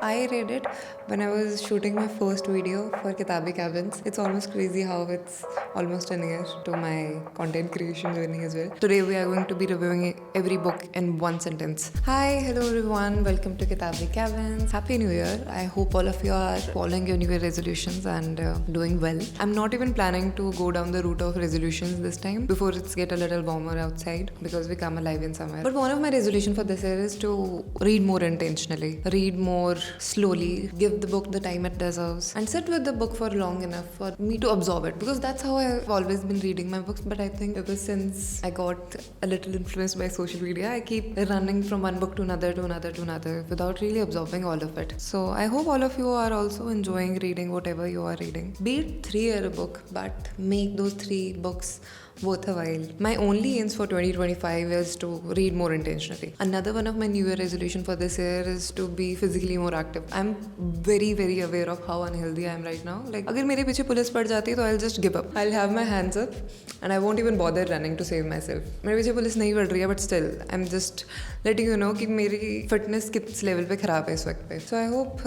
I read it when I was shooting my first video for Kitabi Cabins. It's almost crazy how it's almost a year to my content creation journey as well. Today we are going to be reviewing every book in one sentence. Hi, hello everyone. Welcome to Kitabi Cabins. Happy New Year. I hope all of you are following your New Year resolutions and doing well. I'm not even planning to go down the route of resolutions this time before it's get a little warmer outside because we come alive in summer. But one of my resolution for this year is to read more intentionally, read more slowly, give the book the time it deserves, and sit with the book for long enough for me to absorb it. Because that's how I've always been reading my books. But I think ever since I got a little influenced by social media, I keep running from one book to another to another to another without really absorbing all of it. So I hope all of you are also enjoying reading whatever you are reading. Be it 3 year a book, but make those 3 books worth a while. My only aims for 2025 is to read more intentionally. Another one of my New Year resolution for this year is to be physically more active. I'm very aware of how unhealthy I am right now. Like, अगर मेरे पीछे police पड़ जाती है तो I'll just give up. I'll have my hands up and I won't even bother running to save myself. मेरे पीछे police नहीं पड़ रही है but still I'm just letting you know कि मेरी fitness किस level पे खराब है इस वक्त पे. So I hope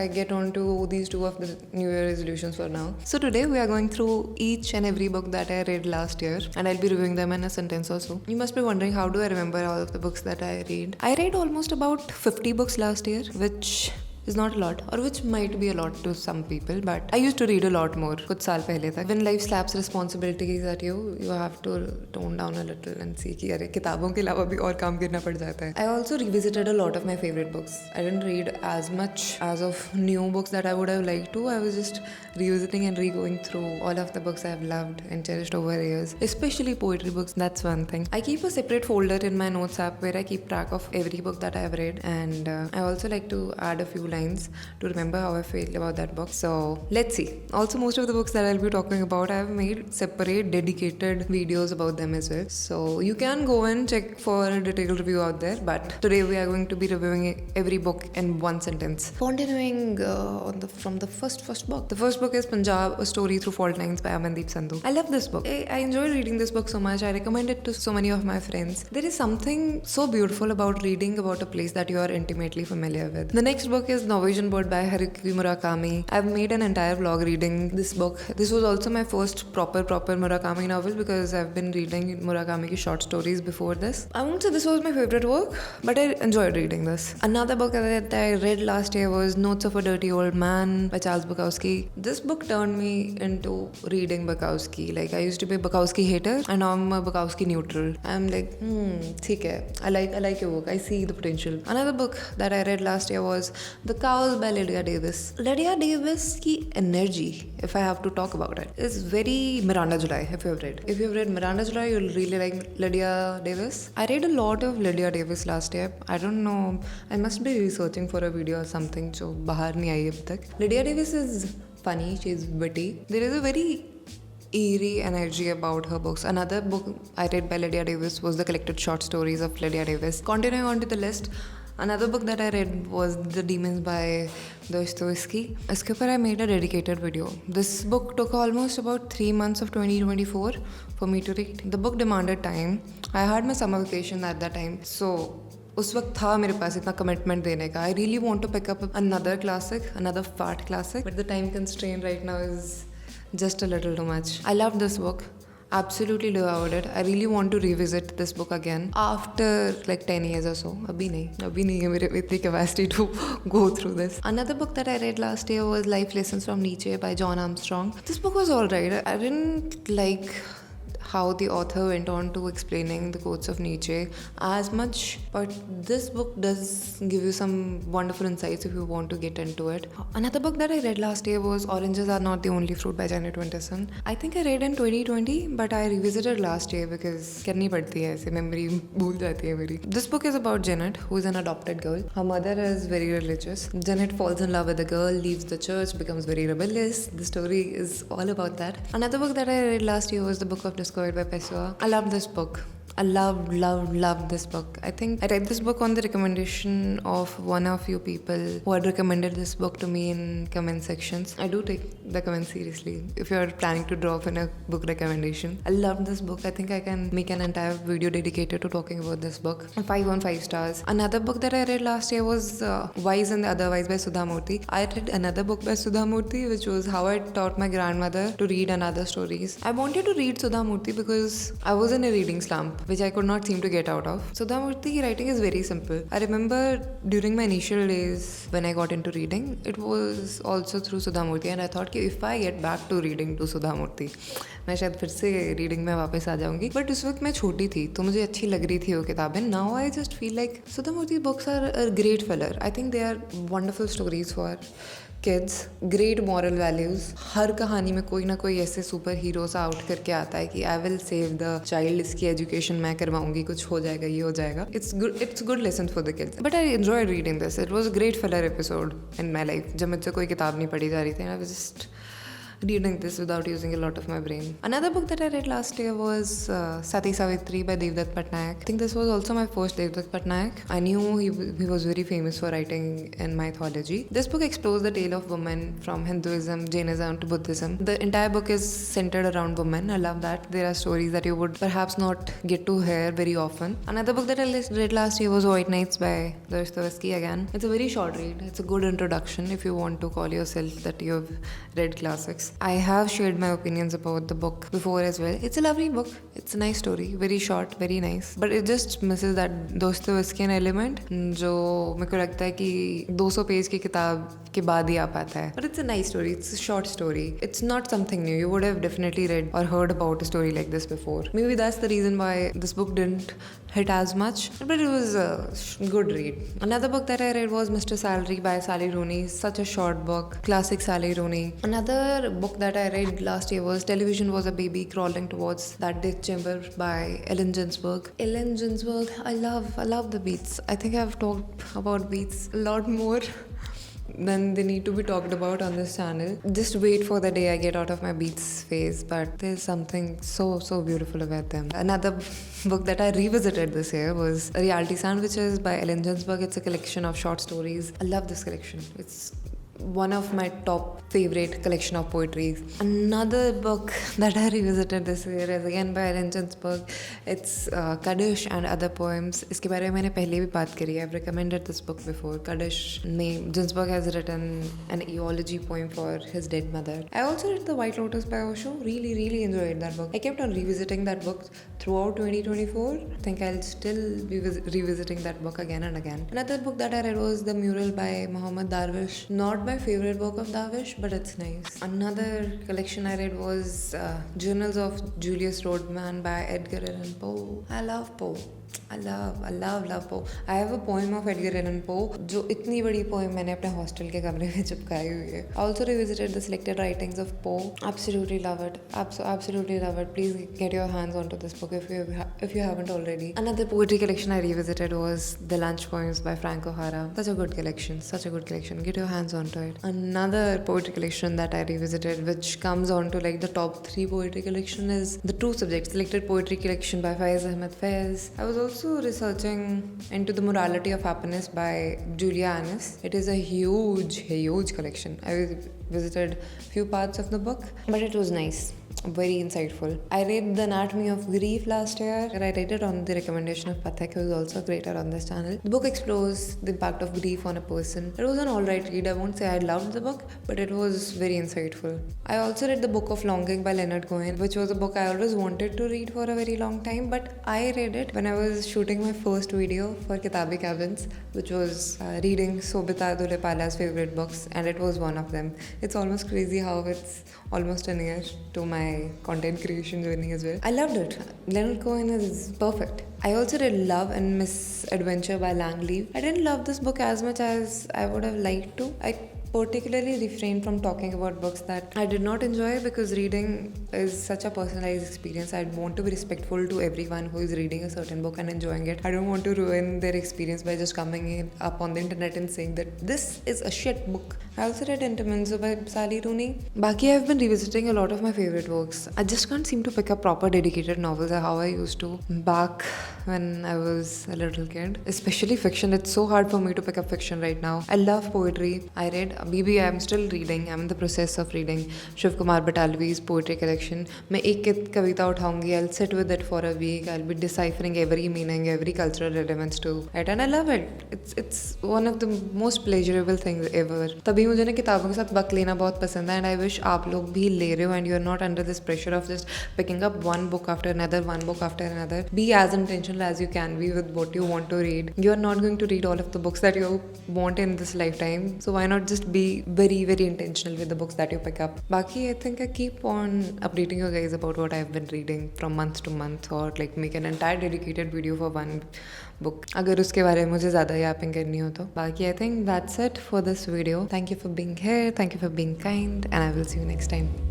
I get on to these 2 of the New Year resolutions for now. So today we are going through each and every book that I read last year and I'll be reviewing them in a sentence or so. You must be wondering, how do I remember all of the books that I read? I read almost about 50 books last year, which is not a lot, or which might be a lot to some people, but I used to read a lot more कुछ साल पहले तक. When life slaps responsibilities at you, you have to tone down a little and see कि अरे किताबों के अलावा भी और काम करना पड़ जाता है. I also revisited a lot of my favorite books. I didn't read as much as of new books that I would have liked to. I was just revisiting and re-going through all of the books I've loved and cherished over the years, especially poetry books. That's one thing. I keep a separate folder in my notes app where I keep track of every book that I've read, and I also like to add a few lines to remember how I feel about that book. So let's see. Also, most of the books that I'll be talking about, I've made separate dedicated videos about them as well. So you can go and check for a detailed review out there. But today we are going to be reviewing every book in one sentence. Continuing from the first book. The first book is Punjab: A Story Through Fault Lines by Amandeep Sandhu. I love this book. I enjoy reading this book so much. I recommend it to so many of my friends. There is something so beautiful about reading about a place that you are intimately familiar with. The next book is Norwegian Bird by Haruki Murakami. I've made an entire vlog reading this book. This was also my first proper Murakami novel because I've been reading Murakami's short stories before this. I won't say this was my favorite work, but I enjoyed reading this. Another book that I read last year was Notes of a Dirty Old Man by Charles Bukowski. This book turned me into reading Bukowski. Like, I used to be a Bukowski hater and now I'm a Bukowski neutral. I'm like, ठीक है. I like your work. I see the potential. Another book that I read last year was The Cowl by Lydia Davis. Lydia Davis की energy, if I have to talk about it, is very Miranda July. If you've read Miranda July, you'll really like Lydia Davis. I read a lot of Lydia Davis last year. I don't know, I must be researching for a video or something जो बाहर नहीं आई अब तक. Lydia Davis is funny, she's witty. There is a very eerie energy about her books. Another book I read by Lydia Davis was the collected short stories of Lydia Davis. Continuing on to the list, another book that I read was The Demons by Dostoevsky. इसके ऊपर I made a dedicated video. This book took almost about 3 months of 2024 for me to read. The book demanded time. I had my summer vacation at that time, so उस वक्त था मेरे पास इतना commitment देने का. I really want to pick up another classic, another fat classic, but the time constraint right now is just a little too much. I loved this book. Absolutely devoured it. I really want to revisit this book again after like 10 years or so. अभी नहीं है मेरे में इतनी capacity to go through this. Another book that I read last year was Life Lessons from Nietzsche by John Armstrong. This book was alright. I didn't like how the author went on to explaining the quotes of Nietzsche as much, but this book does give you some wonderful insights if you want to get into it. Another book that I read last year was Oranges Are Not the Only Fruit by Janet Winterson. I think I read in 2020, but I revisited last year because करनी पड़ती है ऐसे, memory भूल जाती है मेरी. This book is about Janet, who is an adopted girl. Her mother is very religious. Janet falls in love with a girl, leaves the church, becomes very rebellious. The story is all about that. Another book that I read last year was The Book of Discord by Pessoa. I loved this book. I loved this book. I think I read this book on the recommendation of one of you people who had recommended this book to me in comment sections. I do take the comments seriously. If you're planning to drop in a book recommendation, I loved this book. I think I can make an entire video dedicated to talking about this book. 5 on 5 stars. Another book that I read last year was Wise and the Otherwise by Sudha Murthy. I read another book by Sudha Murthy, which was How I Taught My Grandmother to Read and Other Stories. I wanted to read Sudha Murthy because I was in a reading slump, which I could not seem to get out of. Sudha Murthy writing is very simple. I remember during my initial days when I got into reading, it was also through Sudha Murthy, and I thought कि if I get back to reading to Sudha Murthy, मैं शायद फिर से reading में वापस आ जाऊंगी. But उस वक्त मैं छोटी थी तो मुझे अच्छी लग रही थी वो किताबें. Now I just feel like Sudha Murthy books are a great filler. I think they are wonderful stories for kids, great moral values. हर कहानी में कोई ना कोई ऐसे सुपर हीरो सा आउट करके आता है कि I will save the child, इसकी एजुकेशन मैं करवाऊंगी, कुछ हो जाएगा, ये हो जाएगा. It's good lesson for the kids. But I enjoy reading this. It was a great filler episode in my life. जब मुझसे कोई किताब नहीं पढ़ी जा रही थी, I was just reading this without using a lot of my brain. Another book that I read last year was Sati Savitri by Devdutt Pattanayak. I think this was also my first Devdutt Pattanayak. I knew he was very famous for writing in mythology. This book explores the tale of women from Hinduism, Jainism to Buddhism. The entire book is centered around women. I love that. There are stories that you would perhaps not get to hear very often. Another book that I read last year was White Nights by Dostoevsky again. It's a very short read. It's a good introduction if you want to call yourself that you have read classics. I have shared my opinions about the book before as well. It's a lovely book. It's a nice story. Very short, very nice. But it just misses that Dostoevskian element जो मेरे को लगता है कि 200 page की किताब के बाद ही आ पाता है. But it's a nice story. It's a short story. It's not something new. You would have definitely read or heard about a story like this before. Maybe that's the reason why this book didn't hit as much. But it was a good read. Another book that I read was Mr. Salary by Sally Rooney. Such a short book. Classic Sally Rooney. Another book that I read last year was Television Was a Baby Crawling Towards That Death Chamber by Ellen Ginsberg. Ellen Ginsberg, I love the Beats. I think I've talked about Beats a lot more than they need to be talked about on this channel. Just wait for the day I get out of my Beats phase, but there's something so beautiful about them. Another book that I revisited this year was Reality Sandwiches by Ellen Ginsberg. It's a collection of short stories. I love this collection. It's one of my top favorite collection of poetry. Another book that I revisited this year is again by Ellen Ginsberg. It's Kaddish and Other Poems. इसके बारे में मैंने पहले भी बात करी है. I've recommended this book before. Kaddish में Ginsberg has written an eulogy poem for his dead mother. I also read The White Lotus by Osho. Really enjoyed that book. I kept on revisiting that book throughout 2024. I think I'll still be revisiting that book again and again. Another book that I read was The Mural by Mohammad Darwish. Not my favorite book of Darwish, but it's nice. Another collection I read was Journals of Julius Roadman by Edgar Allan Poe. I love Poe. I love Poe. I have a poem of Edgar Allan Poe जो इतनी बड़ी poem मैंने अपने hostel के कमरे में चिपकाई हुई है. I also revisited the selected writings of Poe. Absolutely love it. Absolutely love it. Please get your hands onto this book if you haven't already. Another poetry collection I revisited was The Lunch Poems by Frank O'Hara. Such a good collection. Get your hands onto it. Another poetry collection that I revisited, which comes on to like the top 3 poetry collection, is The True Subject, selected poetry collection by Faiz Ahmed Faiz. I was also researching into The Morality of Happiness by Julia Annis. It is a huge collection. I visited few parts of the book, but it was nice. Very insightful. I read The Anatomy of Grief last year, and I read it on the recommendation of Pathak, who is also a creator on this channel. The book explores the impact of grief on a person. It was an alright read. I won't say I loved the book, but it was very insightful. I also read The Book of Longing by Leonard Cohen, which was a book I always wanted to read for a very long time, but I read it when I was shooting my first video for Kitabi Cabins, which was reading Sobita Dhulepala's favorite books, and it was one of them. It's almost crazy how it's almost a year to my content creation journey as well. I loved it. Leonard Cohen is perfect. I also read Love and Misadventure by Lang Leave. I didn't love this book as much as I would have liked to. I particularly refrain from talking about books that I did not enjoy because reading is such a personalized experience. I'd want to be respectful to everyone who is reading a certain book and enjoying it. I don't want to ruin their experience by just coming in up on the internet and saying that this is a shit book. I also read Intermezzo by Sally Rooney. Baki, I've been revisiting a lot of my favorite works. I just can't seem to pick up proper dedicated novels how I used to back when I was a little kid. Especially fiction. It's so hard for me to pick up fiction right now. I love poetry. I read BB. I'm still reading. I'm in the process of reading Shiv Kumar Batalvi's poetry collection. मैं एक कविता उठाऊंगी. I'll sit with it for a week. I'll be deciphering every meaning, every cultural relevance to it, and I love it. It's one of the most pleasurable things ever. तभी मुझे ना किताबों के साथ वक्त लेना बहुत पसंद है, and I wish आप लोग भी ले रहे हो and you're not under this pressure of just picking up one book after another, one book after another. Be as intentional as you can be with what you want to read. You're not going to read all of the books that you want in this lifetime, so why not just be very intentional with the books that you pick up. Baki, I think I keep on updating you guys about what I've been reading from month to month, or like make an entire dedicated video for one book अगर उसके बारे में मुझे ज़्यादा Yaping करनी हो तो. बाकी I think that's it for this video. Thank you for being here, thank you for being kind, and I will see you next time.